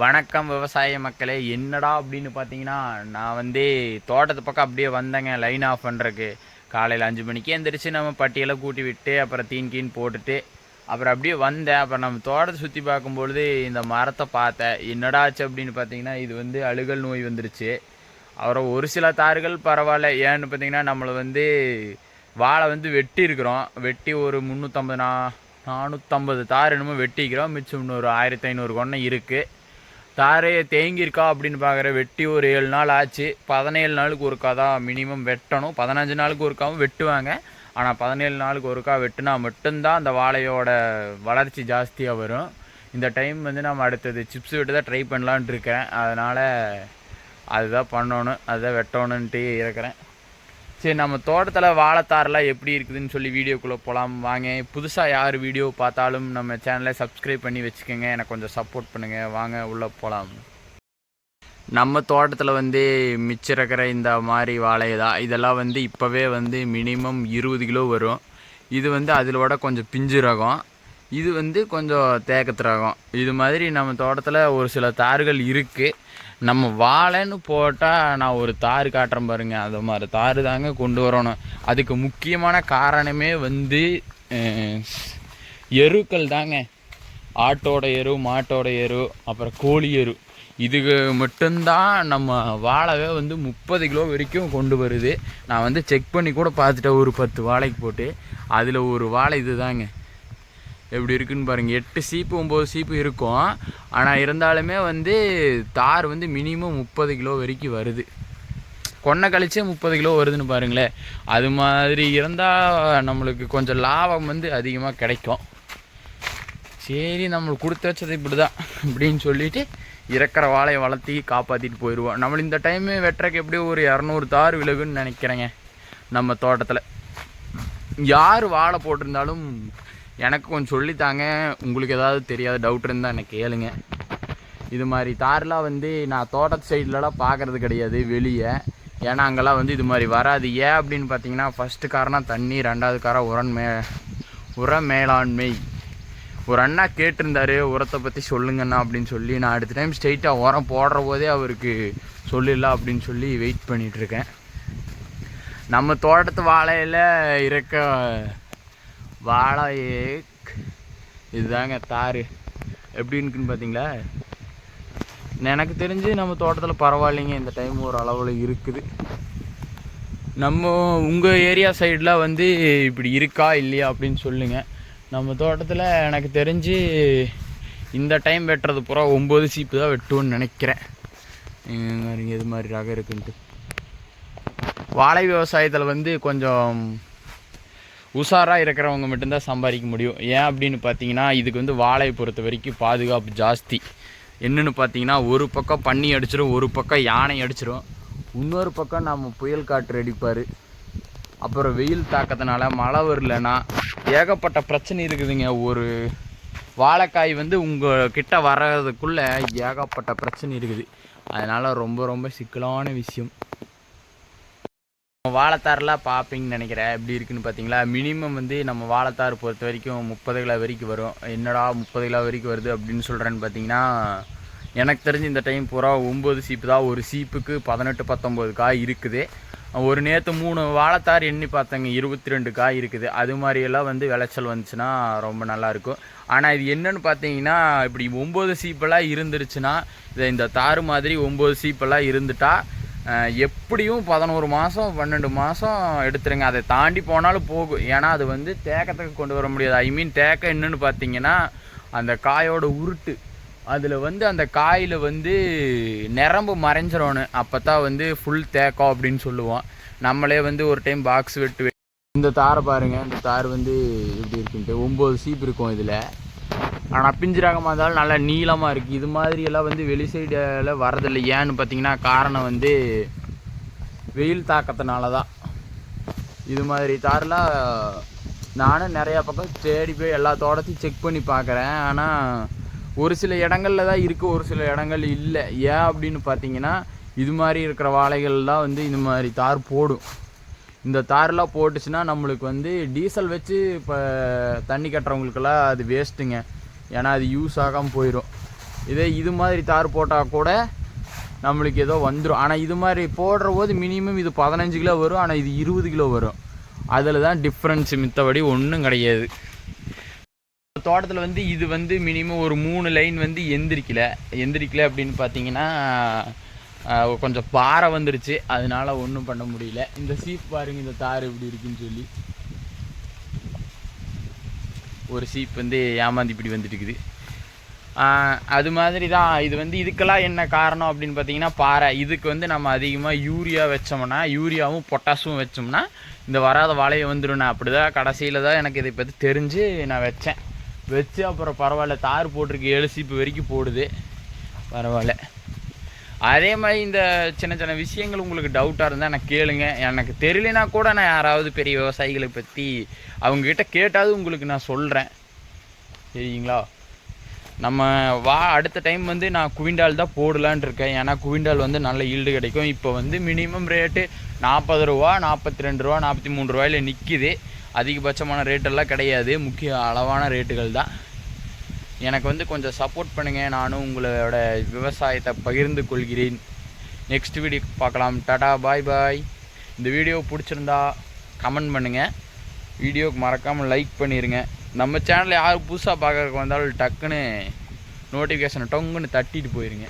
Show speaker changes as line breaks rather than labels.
வணக்கம் விவசாய மக்களே. என்னடா அப்படின்னு பார்த்தீங்கன்னா, நான் தோட்டத்து பக்கம் அப்படியே வந்தேங்க லைன் ஆஃப் பண்ணுறக்கு. காலையில் 5 மணிக்கு எந்திரிச்சு நம்ம பட்டியெல்லாம் கூட்டி விட்டு அப்புறம் தீன் போட்டுட்டு அப்புறம் அப்படியே வந்தேன். அப்புறம் நம்ம தோட்டத்தை சுற்றி பார்க்கும்பொழுது இந்த மரத்தை பார்த்தேன். என்னடா ஆச்சு அப்படின்னு பார்த்தீங்கன்னா, இது அழுகல் நோய் வந்துருச்சு. அப்புறம் ஒரு சில தார்கள் பரவாயில்ல. ஏன்னு பார்த்தீங்கன்னா, நம்மளை வாழை வெட்டி இருக்கிறோம். வெட்டி ஒரு 450 தார் என்னமோ வெட்டிக்கிறோம். மிச்சம் இன்னொரு 1500 கொன்னை இருக்குது. தாரே தேங்கியிருக்கா அப்படின்னு பார்க்குற. வெட்டி ஒரு 7 நாள் ஆச்சு. 17 நாளுக்கு ஒருக்கா தான் மினிமம் வெட்டணும். 15 நாளுக்கு ஒருக்காவும் வெட்டுவாங்க. ஆனால் 17 நாளுக்கு ஒருக்கா வெட்டினா மட்டும்தான் அந்த வாழையோட வளர்ச்சி ஜாஸ்தியாக வரும். இந்த டைம் நம்ம அடுத்தது சிப்ஸ் வெட்டு தான் ட்ரை பண்ணலான்ட்டு இருக்கிறேன். அதனால் அதுதான் பண்ணணும், அதுதான் வெட்டணுன்ட்டு இருக்கிறேன். சரி, நம்ம தோட்டத்தில் வாழைத்தாரெலாம் எப்படி இருக்குதுன்னு சொல்லி வீடியோக்குள்ளே போகலாம் வாங்க. புதுசாக யார் வீடியோ பார்த்தாலும் நம்ம சேனலை சப்ஸ்கிரைப் பண்ணி வச்சுக்கோங்க. எனக்கு கொஞ்சம் சப்போர்ட் பண்ணுங்கள். வாங்க உள்ளே போகலாம். நம்ம தோட்டத்தில் மிச்சம் இருக்கிற இந்த மாதிரி வாழை தான். இதெல்லாம் இப்போவே மினிமம் 20 கிலோ வரும். இது அதிலோட கொஞ்சம் பிஞ்சு ரகம். இது கொஞ்சம் தேக்கத்து ரகம். இது மாதிரி நம்ம தோட்டத்தில் ஒரு சில தார்கள் இருக்குது. நம்ம வாழைன்னு போட்டால் நான் ஒரு தார் காட்டுறேன் பாருங்கள். அது மாதிரி தார் தாங்க கொண்டு வரணும். அதுக்கு முக்கியமான காரணமே எருக்கள் தாங்க. ஆட்டோட எரு, மாட்டோட எரு, அப்புறம் கோழி எரு. இதுக்கு மட்டும்தான் நம்ம வாழவே 30 கிலோ வரைக்கும் கொண்டு வருது. நான் செக் பண்ணி கூட பார்த்துட்டேன். ஒரு 10 வாழைக்கு போட்டு அதில் ஒரு வாழை இது தாங்க. எப்படி இருக்குன்னு பாருங்கள். 8 சீப்பு 9 சீப்பு இருக்கும். ஆனால் இருந்தாலுமே தார் மினிமம் 30 கிலோ வரைக்கும் வருது. கொன்னை கழிச்சே 30 கிலோ வருதுன்னு பாருங்களேன். அது மாதிரி இருந்தால் நம்மளுக்கு கொஞ்சம் லாபம் அதிகமாக கிடைக்கும். சரி, நம்மளுக்கு கொடுத்து வச்சது இப்படி தான் இப்படின்னு சொல்லிவிட்டு இறக்கிற வாழையை வளர்த்தி காப்பாற்றிட்டு போயிடுவோம். நம்மள இந்த டைமு வெட்டுறக்கு எப்படியும் ஒரு 200 தார் விலகுன்னு நினைக்கிறேங்க. நம்ம தோட்டத்தில் யார் வாழை போட்டிருந்தாலும் எனக்கு கொஞ்சம் சொல்லித்தாங்க. உங்களுக்கு ஏதாவது தெரியாத டவுட் இருந்தால் எனக்கு கேளுங்க. இது மாதிரி தாரெலாம் நான் தோட்டத்து சைட்லலாம் பார்க்குறது கிடையாது வெளியே. ஏன்னா அங்கெல்லாம் இது மாதிரி வராது. ஏன் அப்படின்னு பார்த்தீங்கன்னா, ஃபஸ்ட்டு காரணம் தண்ணி, 2வது காரணம் உர மேலாண்மை. ஒரு அண்ணா கேட்டிருந்தாரு, உரத்தை பற்றி சொல்லுங்கண்ணா அப்படின்னு சொல்லி. நான் அடுத்த டைம் ஸ்ட்ரெயிட்டாக உரம் போடுற போதே அவருக்கு சொல்லிடலாம் அப்படின்னு சொல்லி வெயிட் பண்ணிகிட்ருக்கேன். நம்ம தோட்டத்து வாழையில் இருக்க வாழை இதுதாங்க தார். எப்படி இருக்குன்னு பார்த்தீங்களா? எனக்கு தெரிஞ்சு நம்ம தோட்டத்தில் பரவாயில்லைங்க. இந்த டைம் ஒரு அளவில் இருக்குது. நம்ம உங்கள் ஏரியா சைடில் இப்படி இருக்கா இல்லையா அப்படின்னு சொல்லுங்கள். நம்ம தோட்டத்தில் எனக்கு தெரிஞ்சு இந்த டைம் வெட்டுறது பூரா 9 சீப்பு தான் வெட்டுவோன்னு நினைக்கிறேன். இது மாதிரி ரகம் இருக்குன்ட்டு. வாழை விவசாயத்தில் கொஞ்சம் உஷாராக இருக்கிறவங்க மட்டும்தான் சம்பாதிக்க முடியும். ஏன் அப்படின்னு பார்த்தீங்கன்னா, இதுக்கு வாழையை பொறுத்த வரைக்கும் பாதுகாப்பு ஜாஸ்தி. என்னென்னு பார்த்தீங்கன்னா, ஒரு பக்கம் பன்னி அடிச்சிடும், ஒரு பக்கம் யானை அடிச்சிடும், இன்னொரு பக்கம் நம்ம புயல் காற்று அடிப்பார். அப்புறம் வெயில் தாக்கத்தினால மழை வரலன்னா ஏகப்பட்ட பிரச்சனை இருக்குதுங்க. ஒரு வாழைக்காய் உங்கள் கிட்ட வர்றதுக்குள்ளே ஏகப்பட்ட பிரச்சனை இருக்குது. அதனால் ரொம்ப ரொம்ப சிக்கலான விஷயம். வாழைத்தாரெலாம் பார்ப்பீங்கன்னு நினைக்கிறேன். எப்படி இருக்குன்னு பார்த்தீங்களா? மினிமம் நம்ம வாழைத்தார் பொறுத்த வரைக்கும் 30 கிலோ வரைக்கும் வரும். என்னடா 30 கிலோ வரைக்கும் வருது அப்படின்னு சொல்கிறேன்னு பார்த்தீங்கன்னா, எனக்கு தெரிஞ்சு இந்த டைம் பூரா 9 சீப்பு தான். ஒரு சீப்புக்கு 18-19 காய் இருக்குது. ஒரு நேற்று 3 வாழைத்தார் எண்ணி பார்த்தேங்க, 22 காய் இருக்குது. அது மாதிரியெல்லாம் விளைச்சல் வந்துச்சுன்னா ரொம்ப நல்லாயிருக்கும். ஆனால் இது என்னன்னு பார்த்தீங்கன்னா, இப்படி 9 சீப்பெல்லாம் இருந்துருச்சுன்னா, இந்த தார் மாதிரி 9 சீப்பெல்லாம் இருந்துட்டா எப்படியும் 11 மாதம் 12 மாதம் எடுத்துருங்க. அதை தாண்டி போனாலும் போகும். ஏன்னா அது தேக்கத்துக்கு கொண்டு வர முடியாது. ஐ மீன் தேக்கம் என்னன்னு பார்த்தீங்கன்னா, அந்த காயோட உருட்டு அதில் அந்த காயில் நிரம்பு மறைஞ்சிரோன்னு. அப்போ தான் ஃபுல் தேக்கம் அப்படின்னு சொல்லுவோம். நம்மளே ஒரு டைம் பாக்ஸ் வெட்டு இந்த தாரை பாருங்கள். இந்த தார் எப்படி இருக்குன்ட்டு 9 சீப்பு இருக்கும் இதில். ஆனால் பிஞ்சு ரகமாக இருந்தாலும் நல்லா நீளமாக இருக்குது. இது மாதிரியெல்லாம் வெளி சைடில் வரதில்லை. ஏன்னு பார்த்தீங்கன்னா, காரணம் வெயில் தாக்கத்தினால தான். இது மாதிரி தாரெலாம் நானும் நிறையா பக்கம் தேடி போய் எல்லா தோட்டத்தையும் செக் பண்ணி பார்க்குறேன். ஆனால் ஒரு சில இடங்களில் தான் இருக்குது, ஒரு சில இடங்கள் இல்லை. ஏன் அப்படின்னு பார்த்தீங்கன்னா, இது மாதிரி இருக்கிற வாழைகள்லாம் இது மாதிரி தார் போடும். இந்த தாரெலாம் போட்டுச்சுன்னா நம்மளுக்கு டீசல் வச்சு இப்போ தண்ணி கட்டுறவங்களுக்கெல்லாம் அது வேஸ்ட்டுங்க. ஏன்னா அது யூஸ் ஆகாமல் போயிடும். இதே இது மாதிரி தார் போட்டால் கூட நம்மளுக்கு ஏதோ வந்துடும். ஆனால் இது மாதிரி போடுற போது மினிமம் இது 15 கிலோ வரும், ஆனால் இது 20 கிலோ வரும். அதில் தான் டிஃப்ரென்ஸு, மித்தபடி ஒன்றும் கிடையாது. தோட்டத்தில் வந்து இது வந்து மினிமம் ஒரு 3 லைன் வந்து எந்திரிக்கல அப்படின்னு பார்த்தீங்கன்னா கொஞ்சம் பாறை வந்துருச்சு, அதனால ஒன்றும் பண்ண முடியல. இந்த சீப் பாருங்க, இந்த தார் எப்படி இருக்குன்னு சொல்லி. ஒரு சீப் வந்து ஏமாந்து இப்படி வந்துட்டு இருக்குது. அது மாதிரி தான் இது வந்து. இதுக்கெல்லாம் என்ன காரணம் அப்படின்னு பார்த்தீங்கன்னா பாறை. இதுக்கு வந்து நம்ம அதிகமாக யூரியா வச்சோம்னா, யூரியாவும் பொட்டாசும் வச்சோம்னா இந்த வராத வாழையை வந்துடும். அப்படி தான் கடைசியில் தான் எனக்கு இதை பற்றி தெரிஞ்சு நான் வச்சு அப்புறம் பரவாயில்ல, தார் போட்டிருக்கு, 7 சீப்பு வரைக்கும் போடுது, பரவாயில்ல. அதே மாதிரி இந்த சின்ன சின்ன விஷயங்கள் உங்களுக்கு டவுட்டாக இருந்தால் எனக்கு கேளுங்க. எனக்கு தெரியலனா கூட நான் யாராவது பெரிய விவசாயிகளை பற்றி அவங்கக்கிட்ட கேட்டாவது உங்களுக்கு நான் சொல்கிறேன், சரிங்களா? நம்ம அடுத்த டைம் வந்து நான் குவிண்டால் தான் போடலான் இருக்கேன். ஏன்னா குவிண்டால் வந்து நல்ல ஈல்டு கிடைக்கும். இப்போ வந்து மினிமம் ரேட்டு 40 ரூபா, 42 ரூபா, 43 ரூபாயில் நிற்கிது. அதிகபட்சமான ரேட்டெல்லாம் கிடையாது, முக்கிய அளவான ரேட்டுகள் தான். எனக்கு வந்து கொஞ்சம் சப்போர்ட் பண்ணுங்கள், நானும் உங்களோட விவசாயத்தை பகிர்ந்து கொள்கிறேன். நெக்ஸ்ட் வீடியோ பார்க்கலாம். டாடா, பாய் பாய். இந்த வீடியோ பிடிச்சிருந்தா கமெண்ட் பண்ணுங்கள், வீடியோக்கு மறக்காமல் லைக் பண்ணிடுங்க. நம்ம சேனலில் யார் புதுசாக பார்க்குறதுக்கு வந்தாலும் டக்குன்னு நோட்டிஃபிகேஷனை டொங்குன்னு தட்டிட்டு போயிருங்க.